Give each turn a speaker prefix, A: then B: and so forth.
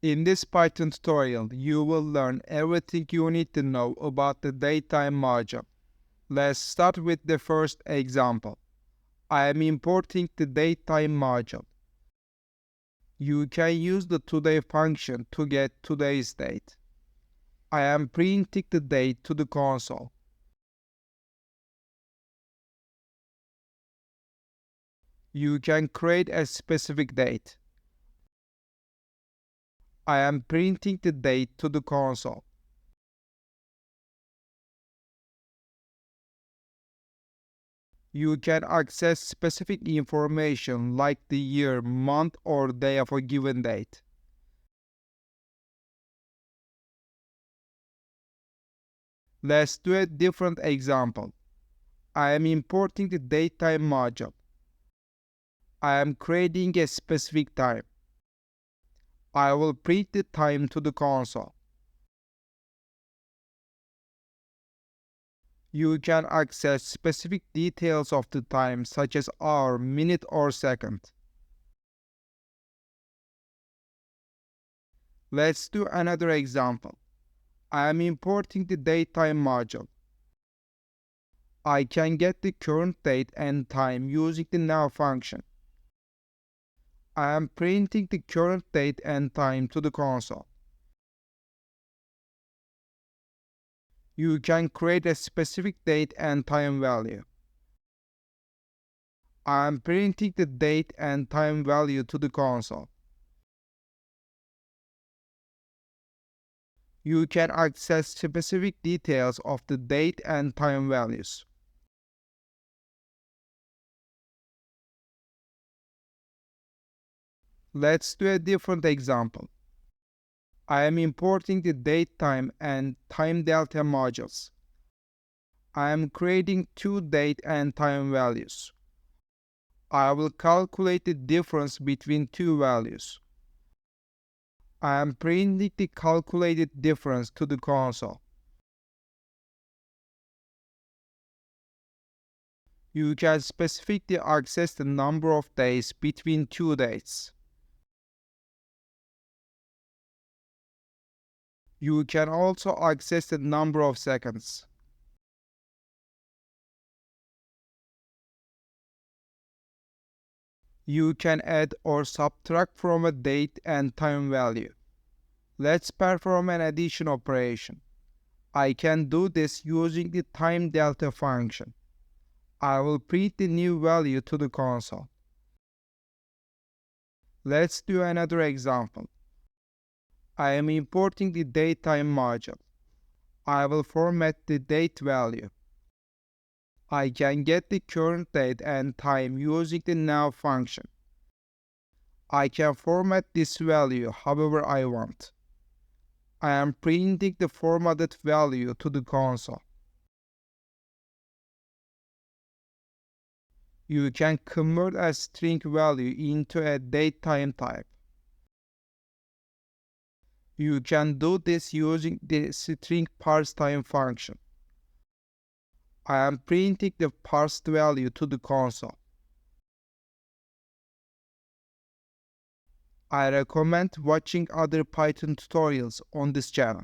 A: In this Python tutorial, you will learn everything you need to know about the DateTime module. Let's start with the first example. I am importing the DateTime module. You can use the today function to get today's date. I am printing the date to the console. You can create a specific date. I am printing the date to the console. You can access specific information like the year, month, or day of a given date. Let's do a different example. I am importing the DateTime module. I am creating a specific time. I will print the time to the console. You can access specific details of the time such as hour, minute, or second. Let's do another example. I am importing the DateTime module. I can get the current date and time using the now function. I am printing the current date and time to the console. You can create a specific date and time value. I am printing the date and time value to the console. You can access specific details of the date and time values. Let's do a different example. I am importing the DateTime and timedelta modules. I am creating two date and time values. I will calculate the difference between two values. I am printing the calculated difference to the console. You can specifically access the number of days between two dates. You can also access the number of seconds. You can add or subtract from a date and time value. Let's perform an addition operation. I can do this using the timedelta function. I will print the new value to the console. Let's do another example. I am importing the DateTime module. I will format the date value. I can get the current date and time using the now function. I can format this value however I want. I am printing the formatted value to the console. You can convert a string value into a DateTime type. You can do this using the string parseTime function. I am printing the parsed value to the console. I recommend watching other Python tutorials on this channel.